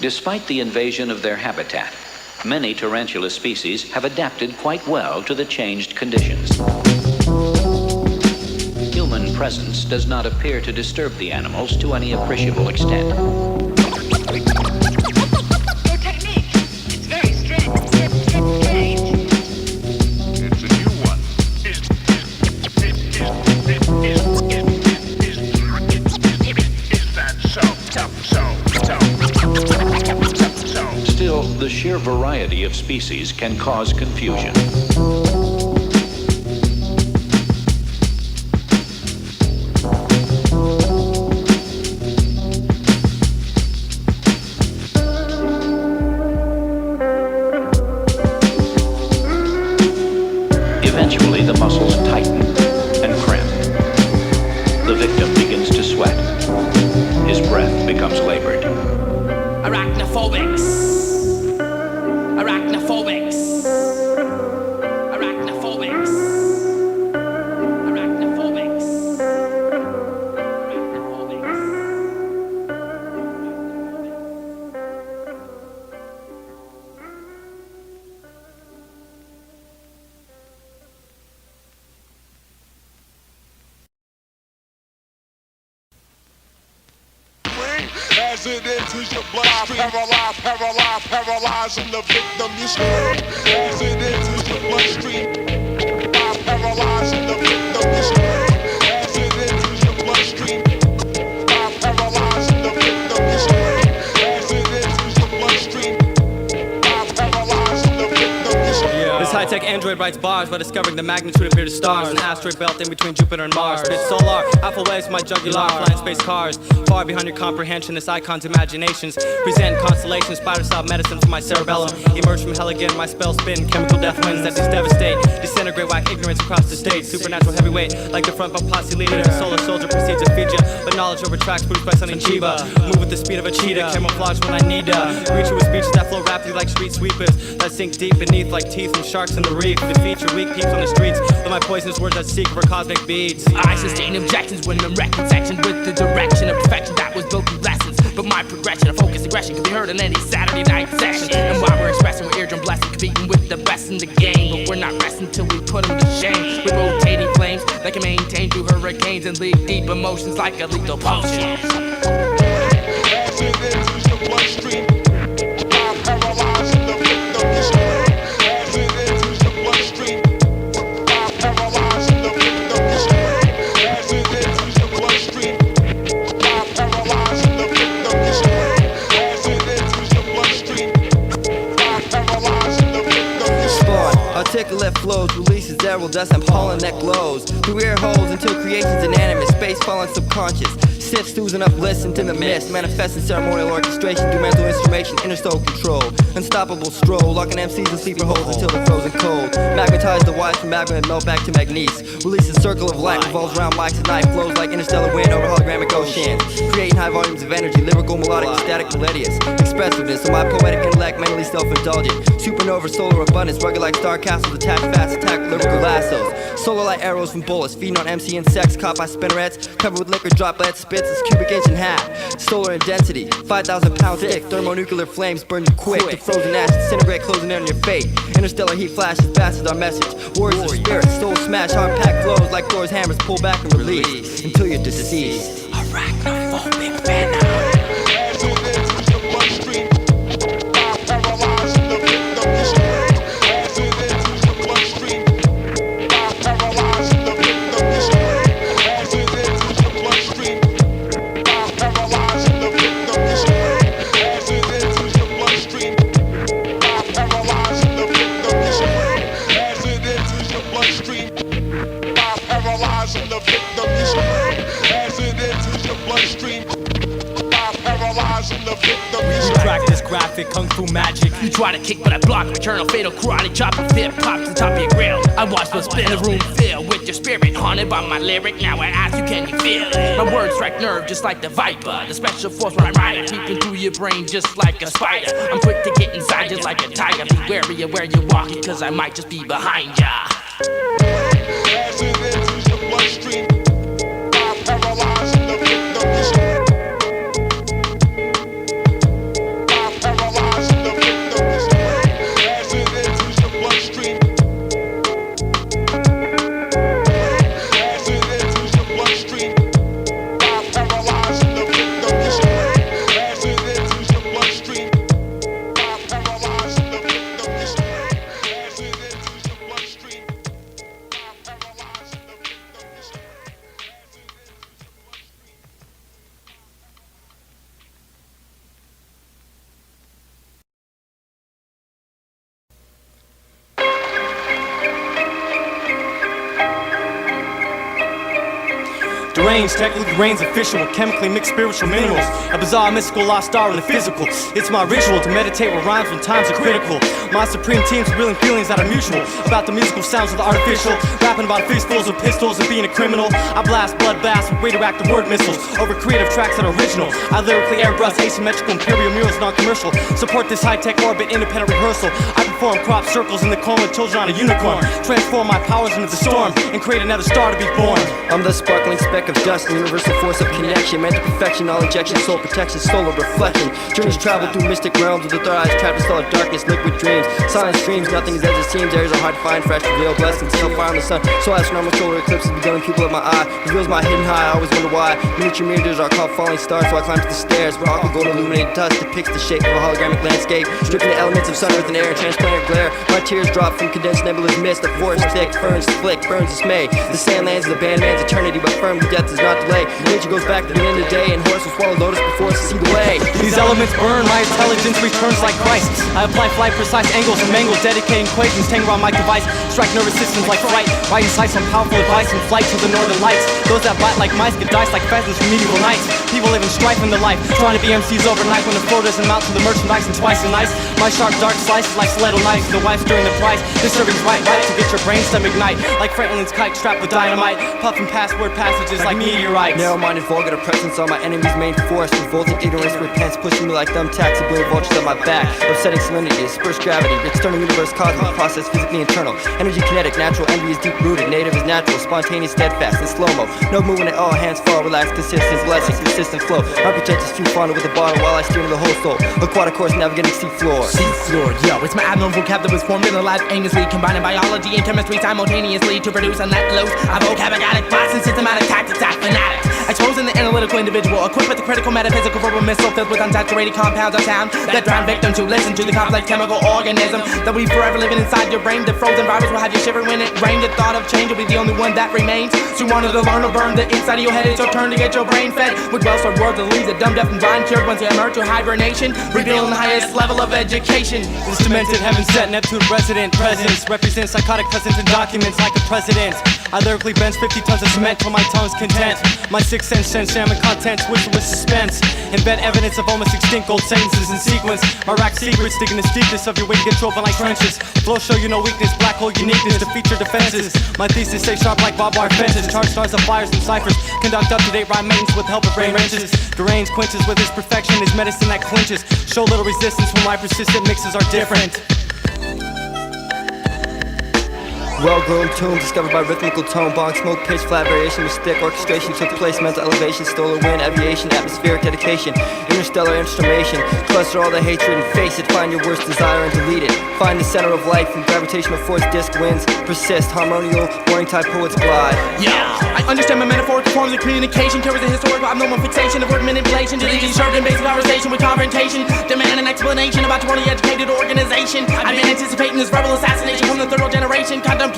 Despite the invasion of their habitat, many tarantula species have adapted quite well to the changed conditions. Human presence does not appear to disturb the animals to any appreciable extent. Your technique, it's very strange. It's a new one. Is that so? Still, the sheer variety of species can cause confusion. Eventually, the muscles tighten and cramp. The victim begins to sweat. His breath becomes labored. Araknophobix. Araknophobix. Araknophobix. Araknophobix. Araknophobix. As it enters your bloodstream, paralyzing the victim. You scream. As it enters your bloodstream, paralyzing the victim. You scream. As it enters your bloodstream, paralyzing the victim. You scream. As it enters your bloodstream, paralyzing the victim. You scream. This high-tech android writes bars by discovering the magnitude of bearded stars. An asteroid belt in between Jupiter and Mars. Spit solar, alpha waves from my jugular. Flying space cars, far behind your comprehension. This icon's imaginations present constellations. Spider-style medicine for my cerebellum. Emerge from hell again, my spell spin. Chemical death winds that just devastate. Disintegrate whack ignorance across the state. Supernatural heavyweight, like the front posse leader. The solar soldier proceeds to feed ya, but knowledge over tracks produced by Sunny Chiba. Move with the speed of a cheetah, camouflage when I need to. Reach you with speeches that flow rapidly like street sweepers. That sink deep beneath like teeth from sharks in the reef. Defeat your weak peeps on the streets with my poisonous words that seek for cosmic beads. I sustain objections when I'm wrecking section with the direction of perfection that was built through lessons. But my progression of focused aggression can be heard in any Saturday night session. And while we're expressing, we're eardrum blessing, competing with the best in the game. But we're not resting till we put them to shame. With rotating flames that can maintain through hurricanes and leave deep emotions like a lethal potion. As it enters your bloodstream, paralyzing the victim. You scream. As it enters your bloodstream, paralyzing the victim. You scream. As it enters your bloodstream, paralyzing the victim. You scream. As it enters your bloodstream, paralyzing the victim. You scream. Spawn, articulate flows, releases aerial dust and pollen that glows through ear holes until creation's inanimate, space falling subconscious. Sifts, oozing up, listen to the mist. Manifesting ceremonial orchestration through mental instrumentation, interstellar control. Unstoppable stroll, locking MCs in sleeper holes until they're frozen cold. Magnetize the wires from magma and melt back to magnese. Release a circle of light, revolves around mics at night. Flows like interstellar wind over hologramic oceans. Creating high volumes of energy, lyrical, melodic, static, melodious. Expressiveness of my poetic intellect, mentally self-indulgent. Supernova, solar abundance, rugged like star castles, attached fast, attack lyrical lassos. Solar light arrows from bullets, feeding on MC insects, caught by spinnerets, covered with liquor droplets, spits its cubic inch in half. Solar in density, 5,000 pounds thick, thermonuclear flames burn you quick. The frozen ash disintegrate, closing in on your fate. Interstellar heat flashes, fast as our message. Warriors of spirit, soul smash, hard packed flows like Thor's hammers, pull back and release until you're deceased. Arachnophobic venom. As it enters your bloodstream, paralyzing the victim. You scream. As it enters your bloodstream, paralyzing the victim. You scream. As it enters your bloodstream, paralyzing the victim. You scream. As it enters your bloodstream, paralyzing the victim. You scream. As it enters your bloodstream, paralyzing the victim. You scream. As it enters your bloodstream, paralyzing the victim. You We scream. practice graphic kung fu magic. You try to kick, but I block. Eternal fatal karate chop and fit pop to the top of your grill. I watch what's spin the room filled with your spirit haunted by my lyric. Now I ask you, can you feel it? My words strike nerve just like the viper. The special force when I ride it, peeping through your brain just like a spider. I'm quick to get inside just like a tiger. Be wary of where you're walking, cause I might just be behind ya. As it enters your bloodstream, paralyzing the victim. You scream. strange, technically reigns official, chemically mixed spiritual minerals. A bizarre, mystical, lost star in the physical. It's my ritual to meditate with rhymes when times are critical. My supreme team's revealing feelings that are mutual about the musical sounds of the artificial. Rapping about fistfuls of pistols and being a criminal. I blast blood blasts with radioactive word missiles over creative tracks that are original. I lyrically airbrush asymmetrical imperial murals, non-commercial. Support this high-tech orbit, independent rehearsal. I perform crop circles in the coma, children on a unicorn. Transform my powers into the storm and create another star to be born. I'm the sparkling speck of dust, the universal force of connection. Meant to perfection, all injection, soul protection, solar reflection. Journeys travel through mystic realms with the third eyes trapped in solid darkness, liquid dreams. Silent streams, nothing is as it seems. Areas are hard to find, fresh reveal, blessings, hellfire on the sun. So astronomical solar eclipses begun people at my eye. Reveals my hidden high, I always wonder why. Miniature mirrors are called falling stars, so I climb to the stairs. Where aqua gold illuminated dust depicts the shape of a hologramic landscape. Stripping the elements of sun, earth, and air in transplanted glare. My tears drop from condensed nebulous mist. The forest thick, ferns flick, burns dismay. The sand lands of the bandman's eternity, but firm death does not delay. Nature goes back to the end of the day, and horse will swallow lotus before it's to see the way. These elements burn, my intelligence returns like Christ. I apply flight precise angles and mangle, dedicating equations tangled around my device. Strike nervous systems like fright. Writing sights on powerful advice and flight to the northern lights. Those that bite like mice get diced like pheasants from medieval nights. People live in strife in their life, trying to be MCs overnight when the floor doesn't mount to the merchandise and twice and nice. My sharp dark slices like stiletto knives. The wife's during the price. This serving's right to get your brainstem ignite. Like Franklin's kite strapped with dynamite. Puffing password passages like meteorites. Narrow-minded, vulgar presence on my enemy's main force. Revolting ignorance repents, pushing me like thumbtacks and blue vultures on my back. Upsetting salinity, dispersed gravity, external universe cosmic, process physically internal. Energy kinetic, natural envy is deep-rooted, native is natural, spontaneous, steadfast, and slow-mo. No movement at all, hands fall, relaxed, consistent, blessing, consistent flow. Unpretentious, few fondle with the bottle while I steer to the whole soul. Aquatic course navigating seafloor. Seafloor, yo, it's my abnormal vocab that was formed in the life aimlessly, combining biology and chemistry simultaneously to produce and let loose a vocabulary class and systematic tactics at fanatics. Exposing the analytical individual, equipped with the critical metaphysical verbal missile filled with unsaturated compounds of sound that drown victims who listen to the complex chemical organism that we forever living inside your brain. The frozen virus will have you shiver when it rains. The thought of change will be the only one that remains. So you wanted to learn or burn the inside of your head. It's your turn to get your brain fed with well-stored words that leaves the dumb, deaf, and blind cured once you emerge to hibernation, revealing the highest level of education. This demented, heaven sent, Neptune resident presence represents psychotic presence in documents like the president. I lyrically bench 50 tons of cement till my tongue's content. My sixth sense sends salmon contents whistle with suspense. Embed evidence of almost extinct old sentences in sequence. My rack secrets dig in the steepness of your way to get open like trenches. Flow show you no weakness, black hole uniqueness to feature defenses. My thesis stay sharp like barbed wire fences. Charge stars of fires and ciphers. Conduct up-to-date rhyme maintenance with help of brain wrenches. Deranged quenches with his perfection is medicine that clinches. Show little resistance when my persistent mixes are different. Well-grown tune discovered by rhythmical tone, bong, smoke, pitch, flat variation with stick. Orchestration took place, mental elevation, stole a wind, aviation, atmospheric dedication, interstellar instrumentation. Cluster all the hatred and face it. Find your worst desire and delete it. Find the center of life and gravitational force disc wins. Persist, harmonial, warring type poets glide. Yeah, I understand my metaphorical forms of communication carries a historical abnormal fixation of word manipulation to lead served in basic conversation with confrontation. Demand an explanation about your poorly educated organization. I've been anticipating this rebel assassination from the third world generation. Contemplating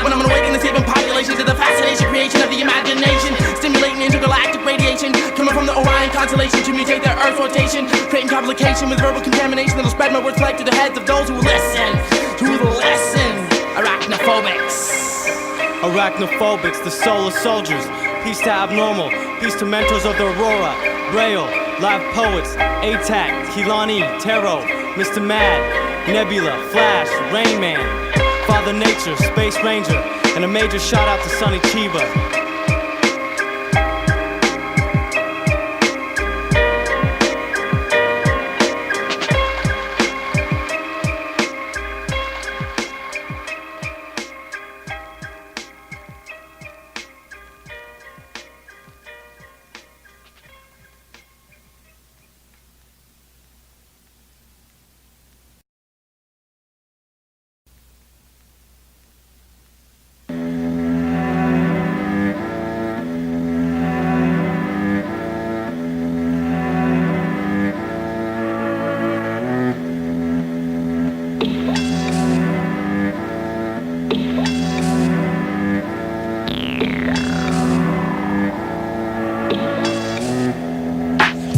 when I'm awakening this even population to the fascination creation of the imagination. Stimulating intergalactic radiation coming from the Orion constellation to mutate their Earth's rotation. Creating complication with verbal contamination that'll spread my words plague to the heads of those who listen. Araknophobix. Araknophobix, the soul of soldiers. Peace to abnormal, peace to mentors of the Aurora, Braille, live poets, ATAC, Kilani, Tarot, Mr. Mad, Nebula, Flash, Rain Man, Father Nature, Space Ranger, and a major shout out to Sonny Chiba.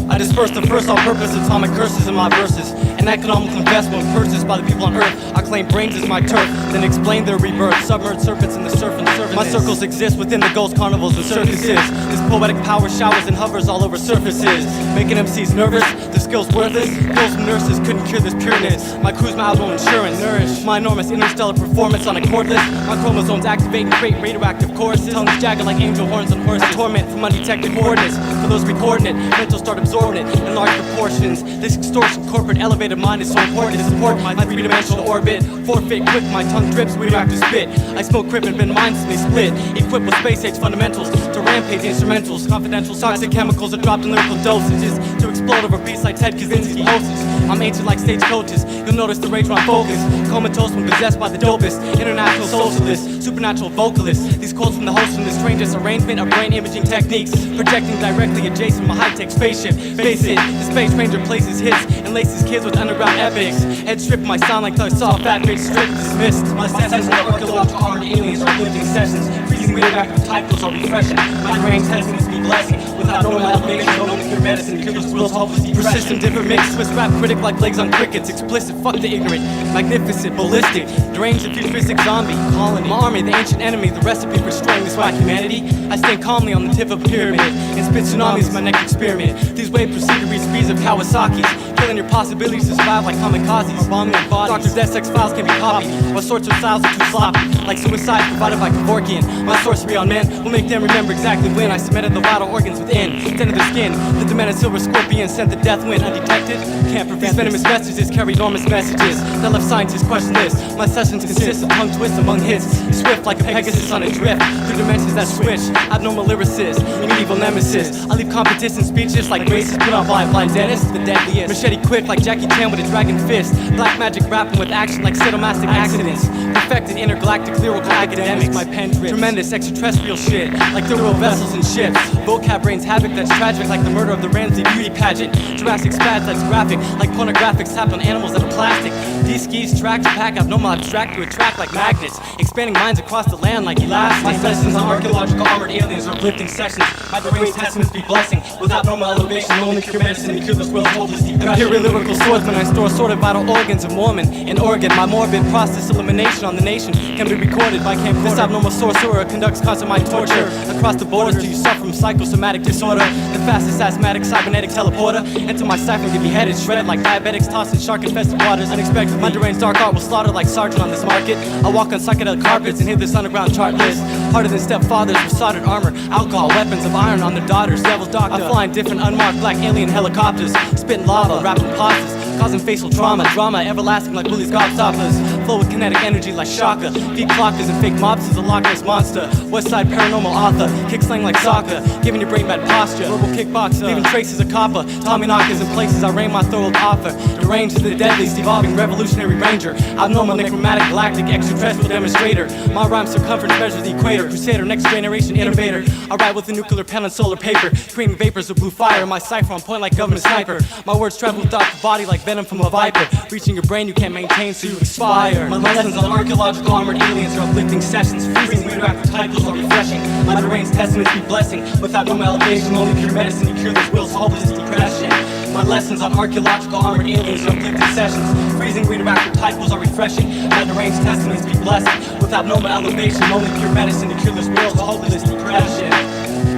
I disperse the first on purpose, atomic curses in my verses. And an economical investment purchased by the people on Earth. I claim brains as my turf, then explain their rebirth. Submerged serpents in the surf and surface. My circles exist within the ghost carnivals and circuses. This poetic power showers and hovers all over surfaces, making MCs nervous, their skills worthless. Pills from nurses couldn't cure this pureness. My crew's my outdoor insurance. Nourish my enormous interstellar performance on a cordless. My chromosomes activate and create radioactive choruses. Tongues jagged like angel horns on horses. I torment from undetected coordinates. For those recording it, mental start absorbing it in large proportions. This extortion corporate elevated mind is so important to support my three-dimensional orbit. Forfeit quick, my tongue drips radioactive spit. I smoke crip and been mindlessly split. Equipped with space age fundamentals to rampage instrumentals. Confidential toxic chemicals are dropped in lyrical dosages to explode over beats like Ted Kaczynski's poses. I'm ancient like stagecoaches. You'll notice the rage when I focus. Comatose when possessed by the dopest. International socialist, supernatural vocalist. These quotes from the host from the strangest arrangement of brain imaging techniques, projecting directly adjacent to my high-tech spaceship. Face it, the Space Ranger places hits and laces kids with underground epics. Head strip my sound like I saw a fat bitch strip dismissed. My senses are archaeological armed aliens are lifting sessions. Freezing radioactive titles are refreshing. My range has to be blessing. Without normal elevation, no cure medicine, cure this will's hopeless depression. Persistent, different mix, Swiss rap critic like legs on crickets. Explicit, fuck the ignorant. Magnificent, ballistic, deranged and futuristic zombie. Colony, my army, the ancient enemy, the recipe for destroying this white humanity. I stand calmly on the tip of a pyramid and spit tsunamis my next experiment. These waves proceed to reach speeds of Kawasaki's, killing your possibilities to survive like kamikazes. Bombing your bodies. Dr. Death's files can be copied. My sorts of styles are too sloppy, like suicide provided by Kevorkian. My sorcery on men will make them remember exactly when I cemented the vital organs within. Tended the skin, the demented silver scorpion sent the death wind undetected. Can't prevent these venomous messages carry enormous messages that left scientists questionless. My sessions consist of tongue twists among hits, swift like a Pegasus on a drift through dimensions that switch. Abnormal lyricist, medieval nemesis. I leave competition speechless like racists put on blind dentists. The deadliest machete quick like Jackie Chan with a dragon fist. Black magic rapping with action like sadomastic accidents. Perfected intergalactic lyrical academics. My pen drips tremendous extraterrestrial shit like thorough vessels and ships. Vocab brains havoc that's tragic like the murder of the Ramsey beauty pageant. Jurassic spads that's graphic like pornographic tapped on animals that are plastic. These skis track to pack abnormal abstract to attract like magnets, expanding minds across the land like elastic. My sessions on archaeological armored aliens are uplifting sessions. My deranged testaments be blessing. Without normal elevation, only cure medicine and cure this world's hopeless depression. Imperial lyrical swordsman, I store assorted vital organs of Mormon in Oregon. My morbid process elimination on the nation can be recorded by camcorder. This abnormal sorcerer conducts constant mind torture across the borders till you suffer from psychosomatic disorder. The fastest asthmatic cybernetic teleporter into my cipher get beheaded, shredded like diabetics tossed in shark-infested waters. Unexpected, my deranged dark art will slaughter like Sargent on this market. I walk on psychedelic carpets and hit this underground chart list. Harder than stepfathers with soldered armor, alcohol, weapons of iron on their daughters. Devil's doctor, I fly in different unmarked black alien helicopters, spitting lava, rapping pastas, causing facial trauma, drama everlasting like Willie's gobstoppers. Flow with kinetic energy like Shaka. Feed clockers and fake mobsters, a Loch Ness monster. West Side paranormal author, kick slang like soccer, giving your brain bad posture. Verbal kickboxer, leaving traces of copper. Tommy knockers in places I rain my thorough offer. Deranged is the deadliest, evolving revolutionary ranger. Abnormal necromantic galactic extraterrestrial demonstrator. My rhyme circumference measures the equator. Crusader, next generation innovator. I write with a nuclear pen on solar paper, creating vapors of blue fire. My cipher on point like government sniper. My words travel throughout the body like venom from a viper, reaching your brain you can't maintain so you expire. My lessons on archaeological armored aliens are uplifting sessions. Freezing radioactive titles are refreshing. My deranged testaments be blessing. Without normal elevation, only pure medicine to cure this will's hopeless depression. My lessons on archaeological armored aliens are uplifting sessions. Freezing radioactive titles are refreshing. My deranged testaments be blessing. Without normal elevation, only pure medicine to cure this will's hopeless depression.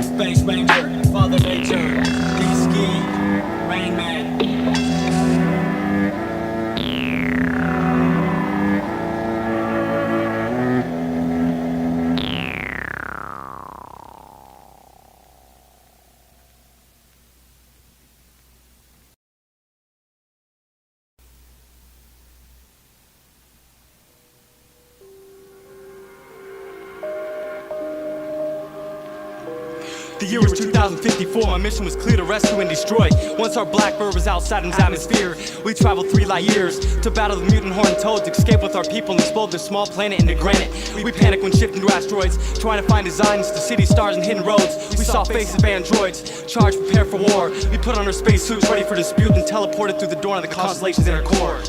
Space Ranger, Father Nature, D-Ski, Rain Man. The year was 2054, my mission was clear to rescue and destroy. Once our blackbird was out Saturn's atmosphere, we traveled 3 light years to battle the mutant horned toads, escape with our people and explode their small planet into granite. We panicked when shifting through asteroids, trying to find designs to city stars and hidden roads. We saw faces of androids, charged, prepared for war. We put on our space suits, ready for dispute, and teleported through the door of the constellations in our core.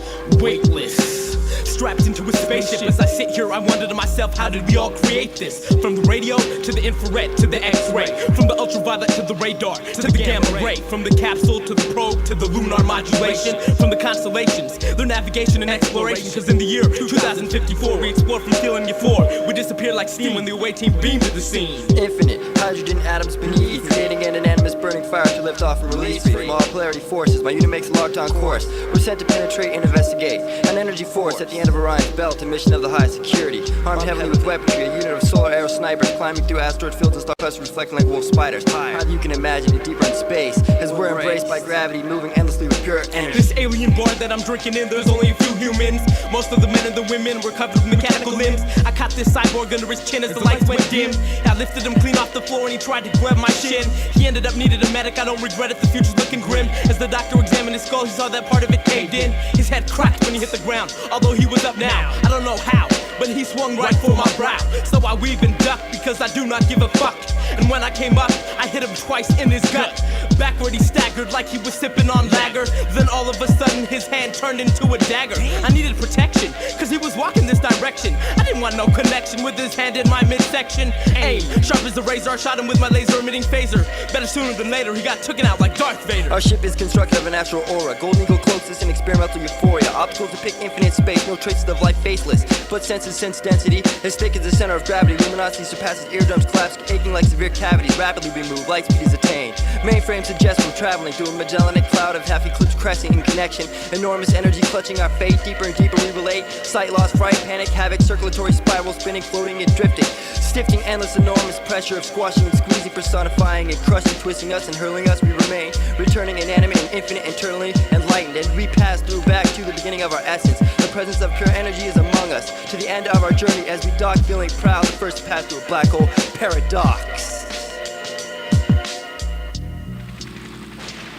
Weightless, strapped into a spaceship. As I sit here, I wonder to myself, how did we all create this? From the radio to the infrared to the X-ray, from the ultraviolet to the radar to the gamma ray, from the capsule to the probe to the lunar modulation, from the constellations, their navigation and exploration. Cause in the year 2054, we explore from Killing You 4. We disappear like steam when the away team beamed to the scene. Infinite hydrogen atoms beneath, creating an anonymous burning fire to lift off and release from all polarity forces. My unit makes a locked on course. We're sent to penetrate and investigate an energy force at the end of Orion's belt, a mission of the highest security. Armed heavily with weaponry, a unit of solar arrow snipers climbing through asteroid fields and star clusters reflecting like wolf spiders. How you can imagine it deeper in space, as we're embraced by gravity, moving endlessly with pure energy. This alien bar that I'm drinking in, there's only a few humans. Most of the men and the women were covered with mechanical limbs. I caught this cyborg under his chin as the lights went dim. I lifted him clean off the floor and he tried to grab my shin. He ended up needed a medic, I don't regret it, the future's looking grim. As the doctor examined his skull, he saw that part of it caved in. His head cracked when he hit the ground, although he was up now. I don't know how, but he swung right for my brow. So I weaved and ducked because I do not give a fuck. And when I came up, I hit him twice in his gut. Backward he staggered like he was sipping on lager. Then all of a sudden his hand turned into a dagger. I needed protection, cause he was walking this direction. I didn't want no connection with his hand in my midsection. Aim, sharp as a razor, I shot him with my laser emitting phaser. Better sooner than later, he got taken out like Darth Vader. Our ship is constructed of a natural aura. Golden Eagle cloaks us in experimental euphoria. Opticals depict infinite space, no traces of life faceless. But senses sense density, as thick as the center of gravity. Luminosity surpasses eardrums collapse, aching like severe cavities. Rapidly we move, light speed is attained. Mainframe suggests we're traveling through a Magellanic cloud of half-eclipsed crescent in connection. Enormous energy clutching our fate, deeper and deeper we relate. Sight loss, fright, panic, havoc, circulatory spiral, spinning, floating and drifting. Stifting endless enormous pressure of squashing and squeezing, personifying and crushing, twisting us and hurling us, we remain. Returning inanimate and infinite, internally enlightened. And we pass through back to the beginning of our essence. The presence of pure energy is among us. To the end of our journey as we dock, feeling proud, the first to pass through a black hole paradox.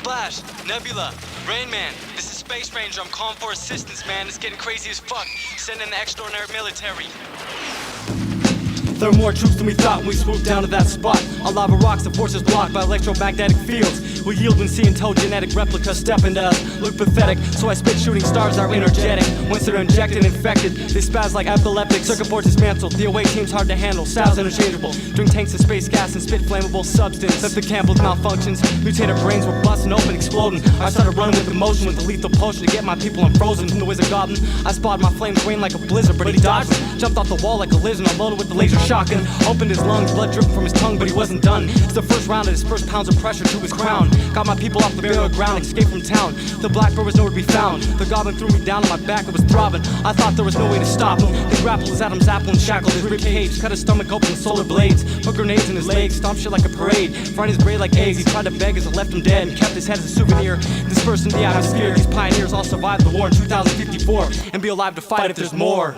Flash, Nebula, Rain Man, this is Space Ranger. I'm calling for assistance, man. It's getting crazy as fuck. Send in the extraordinary military. There are more troops than we thought when we swooped down to that spot. On lava rocks, the force is blocked by electromagnetic fields. We yield when see until genetic replicas step into us. Look pathetic, so I spit shooting stars are energetic. Once they're injected, infected, they spaz like epileptic. Circuit boards dismantled, the away team's hard to handle. Styles interchangeable, drink tanks of space gas and spit flammable substance. If the Campbell's malfunctions, mutated brains were busting open, exploding. I started running with emotion with the lethal potion to get my people unfrozen. From the wizard goblin, I spotted my flames rain like a blizzard, but he dodged them. Jumped off the wall like a lizard, unloaded with the laser shotgun. Opened his lungs, blood dripping from his tongue, but he wasn't done. It's the first round of his first pounds of pressure to his crown. Got my people off the burial ground, escaped from town. The blackbird was nowhere to be found. The goblin threw me down on my back, it was throbbing. I thought there was no way to stop him. They grappled his Adam's apple and shackled his rib cage. Cut his stomach open with solar blades. Put grenades in his legs, stomped shit like a parade. Fried his braid like eggs, he tried to beg as I left him dead. And kept his head as a souvenir, dispersed in the atmosphere. These pioneers all survived the war in 2054 and be alive to fight if there's more.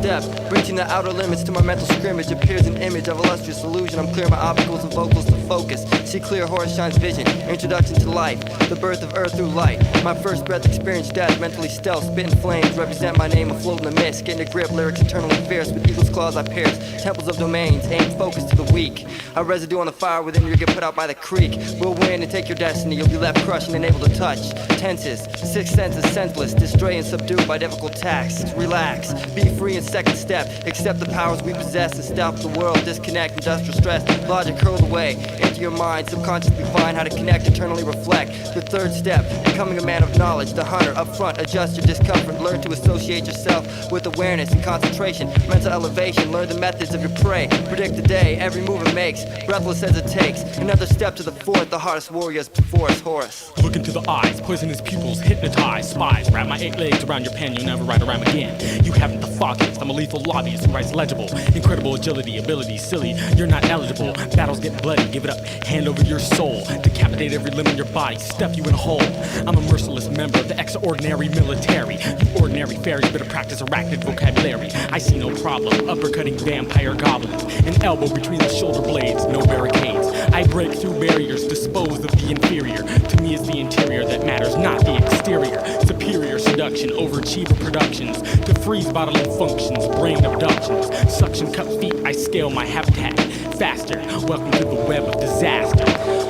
step, reaching the outer limits to my mental scrimmage. Appears an image of illustrious illusion. I'm clear my obstacles and vocals to focus. See clear, horse shines vision. Introduction to life, the birth of earth through light. My first breath experienced death, mentally stealth, spitting flames. Represent my name afloat in the mist. Getting a grip, lyrics eternally fierce. With eagle's claws I pierce. Temples of domains, aim focus to the weak. A residue on the fire within you get put out by the creek. We'll win and take your destiny. You'll be left crushed and unable to touch. Tenses, sixth senses senseless. Destroy and subdued by difficult tasks. Relax, be free in second step. Accept the powers we possess and stop the world. Disconnect industrial stress. Logic curled away into your mind. Subconsciously find how to connect, eternally reflect. The third step, becoming a man of knowledge. The hunter up front, adjust your discomfort. Learn to associate yourself with awareness and concentration. Mental elevation, learn the methods of your prey. Predict the day, every move it makes. Breathless as it takes. Another step to the fourth, the hardest warriors before us, Horus. Look into the eyes, poisonous pupils, hypnotize spies. Wrap my 8 legs around your pen, you'll never write a rhyme again. You haven't the foggiest, I'm a lethal lobbyist who writes legible. Incredible agility, ability, silly, you're not eligible. Battles get bloody, give it up, hand over your soul. Decapitate every limb in your body, stuff you in a hole. I'm a merciless member of the extraordinary military. You ordinary fairies better practice arachnid vocabulary. I see no problem, uppercutting vampire goblins. An elbow between the shoulder blades, no barricades. I break through barriers, dispose of the inferior. To me it's the interior that matters, not the exterior. Superior seduction, overachiever productions. To freeze bodily functions, brain abductions. Suction cup feet, I scale my habitat faster. Welcome to the web of disaster.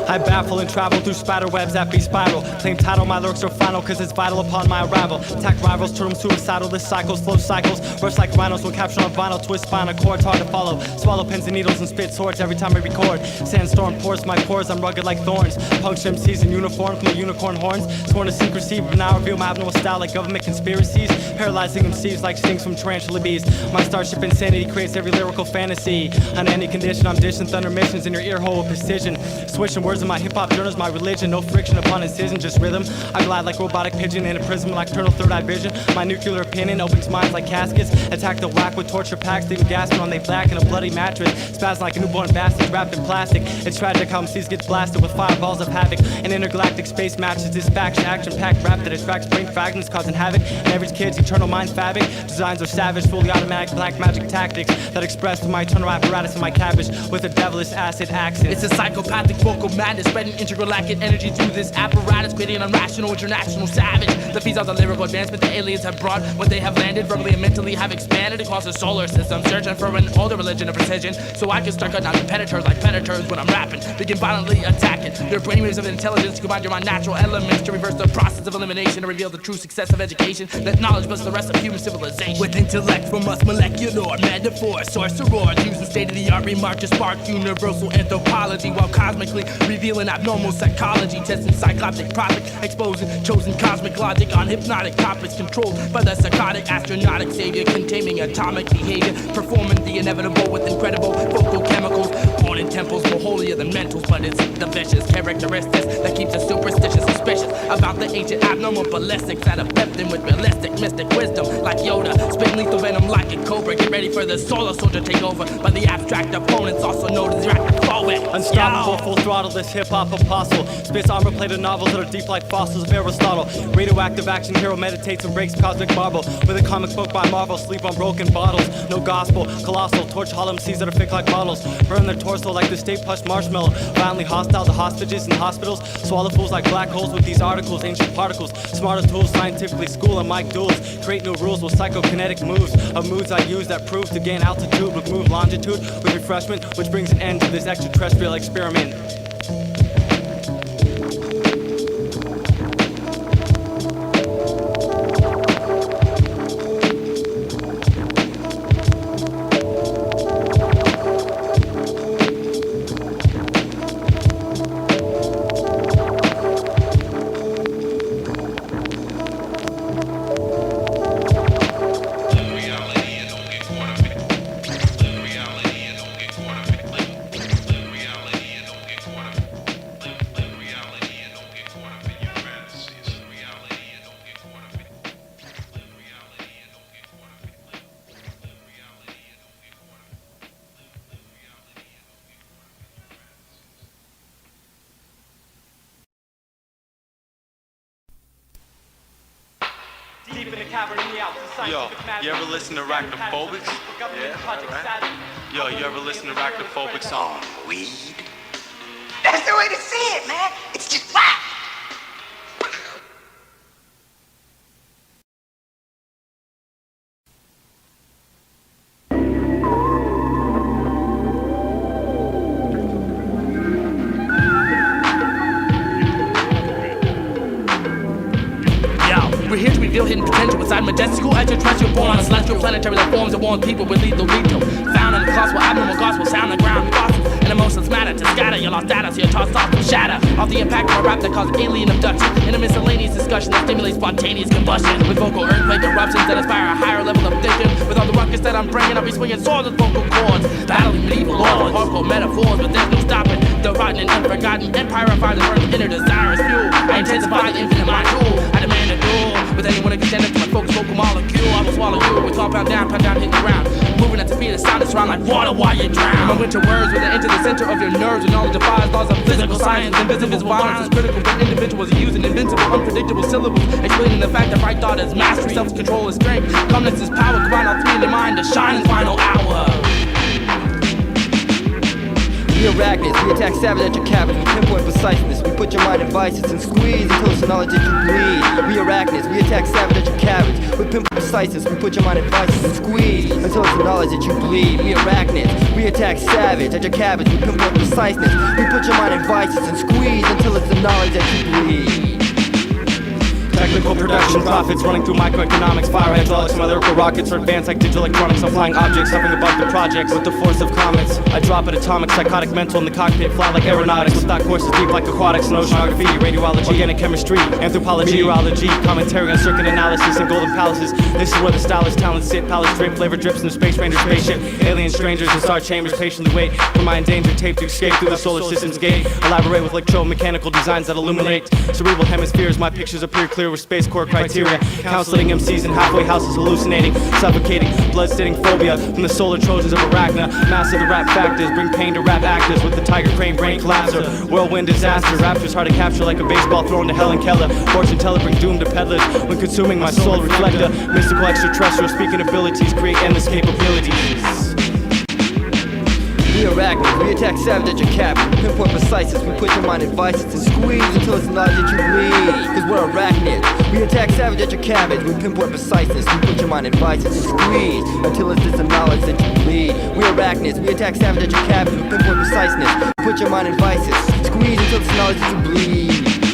I baffle and travel through spider webs that be spiral. Claim title, my lyrics are final, cause it's vital upon my arrival. Attack rivals, turn them suicidal, this cycles, flow cycles. Rush like rhinos, will capture on vinyl, twist spinal cords, hard to follow. Swallow pins and needles and spit swords every time I record. Sandstorm pours my pores, I'm rugged like thorns. Puncture MCs in uniform from the unicorn horns. Sworn to secrecy, but now I reveal my abnormal style like government conspiracies. Paralyzing MCs like stings from tarantula bees. My starship insanity creates every lyrical fantasy. On any condition, I'm dishing thunder missions in your ear hole with precision. Switching words in my hip-hop journals, my religion. No friction upon incision, just rhythm. I glide like robotic pigeon in a prism like eternal third-eye vision. My nuclear opinion opens minds like caskets. Attack the whack with torture packs, leaving gasping on they back in a bloody mattress. Spaz like a newborn bastard wrapped in plastic. It's tragic how MCs get blasted with fireballs of havoc. An intergalactic space matches dispatch, action-packed rap that attracts brain fragments, causing havoc. And every kid's eternal mind fabric. Designs are savage, fully automatic black magic tactics that express to my eternal apparatus in my cabbage with a devilish acid accent. It's a psychopathic vocal madness, spreading intergalactic energy through this apparatus, creating an irrational international savage. The fees of the lyrical advancement the aliens have brought, what they have landed, verbally and mentally have expanded across the solar system, searching for an older religion of precision, so I can start cutting out competitors like predators when I'm rapping, begin violently attacking their brainwaves of intelligence, combine your mind natural elements to reverse the process of elimination, to reveal the true success of education, let knowledge bless the rest of human civilization. With intellect from us molecular, metaphor, sorcerer, using state-of-the-art remark to spark universal anthropology, while cosmically revealing abnormal psychology, testing cycloptic profit, exposing chosen cosmic logic on hypnotic topics controlled by the psychotic astronautic savior, containing atomic behavior, performing the inevitable with incredible vocal chemicals, born in temples more holier than mentals, but it's the vicious characteristics that keeps us superstitious, suspicious about the ancient abnormal ballistics that affect them with realistic mystic wisdom, like Yoda, spitting lethal venom like a cobra. Get ready for the solar soldier takeover by the abstract opponents, also known as Araknophobix. Unstoppable, full throttle, this hip-hop apostle. Spits armor-plated novels that are deep like fossils of Aristotle. Radioactive action hero meditates and breaks cosmic marble. With a comic book by Marvel, sleep on broken bottles. No gospel, colossal, torch hollow MCs that are fake like models. Burn their torso like the state push marshmallow. Violently hostile to hostages and hospitals. Swallow fools like black holes with these articles, ancient particles. Smarter tools, scientifically school and mic duels. Create new rules with psychokinetic moves. Of moods I use that prove to gain altitude with move longitude with refreshment, which brings an end to this extraterrestrial experiment. Reality, and don't get caught up in Yo, you ever listen to Arachnophobix? Yo, you ever listen to Arachnophobix on weed? That's the way to see it, man. It's just wow. We're here to reveal hidden potential inside majestical extraterrestrial born on a celestial planetary that forms and warns people with lethal veto. Found in the gospel, abnormal gospel, sound the ground, fossil, and emotions matter to scatter your lost data, so your tossed off to shatter. Off the impact of a rap that caused alien abduction, in a miscellaneous discussion that stimulates spontaneous combustion. With vocal earthquake eruptions that inspire a higher level of thinking. With all the ruckus that I'm bringing, I'll be swinging swords with vocal cords, battling medieval lords, hardcore metaphors, but there's no stopping. The rotten and unforgotten empire of fire that burns inner desirous fuel. I intensify the infinite mind tool. I demand a duel with anyone who can stand up to my focus vocal molecule. I will swallow you with compound down, hitting the ground. Moving at the speed of sound that's around like water while you drown. My winter words will enter the center of your nerves. With knowledge defies laws of physical science. Invisible violence is critical when individuals are using invincible, unpredictable syllables. Explaining the fact that right thought is mastery, self-control is strength. Calmness is power, combine all three in your mind to shine in the final hour. We arachnids, we attack savage at your cabin with pinpoint preciseness. We put your mind in vices and squeeze until it's the knowledge that you bleed. We arachnids, we attack savage at your cabins with pinpoint preciseness. We put your mind in vices and squeeze until it's the knowledge that you bleed. We arachnids, we attack savage at your cabins with pinpoint preciseness. We put your mind in vices and squeeze until it's the knowledge that you bleed. Technical production profits running through microeconomics, fire hydraulics, and my lyrical rockets are advanced like digital electronics. I'm flying objects, hovering above the projects with the force of comets. I drop at atomic, psychotic, mental in the cockpit, fly like aeronautics with thought courses deep like aquatics and oceanography, radiology, organic chemistry, anthropology, meteorology, commentary on circuit analysis and golden palaces. This is where the stylish talents sit, palace drip, flavor drips in the Space Ranger spaceship. Alien strangers in star chambers patiently wait for my endangered tape to escape through the solar system's gate. Elaborate with electromechanical designs that illuminate cerebral hemispheres. My pictures appear clear with space core criteria. Counseling MCs in halfway houses hallucinating, suffocating, blood-stained phobia from the solar trojans of Arachna. Massive the rap factors bring pain to rap actors with the tiger crane brain collapser. Whirlwind disaster, raptures hard to capture like a baseball thrown to Helen Keller. Fortune teller bring doom to peddlers when consuming my soul reflector. Mystical extraterrestrial speaking abilities create endless capabilities. We arachnids, we attack savage at your cabin with pinpoint preciseness. We put your mind in vices and squeeze until it's the knowledge that you bleed. Cause we're arachnids, we attack savage at your cabins with pinpoint preciseness. We put your mind in vices and squeeze until it's just the knowledge that you bleed. We arachnids, we attack savage at your cabins with pinpoint preciseness. We put your mind in vices, squeeze until it's the knowledge that you bleed.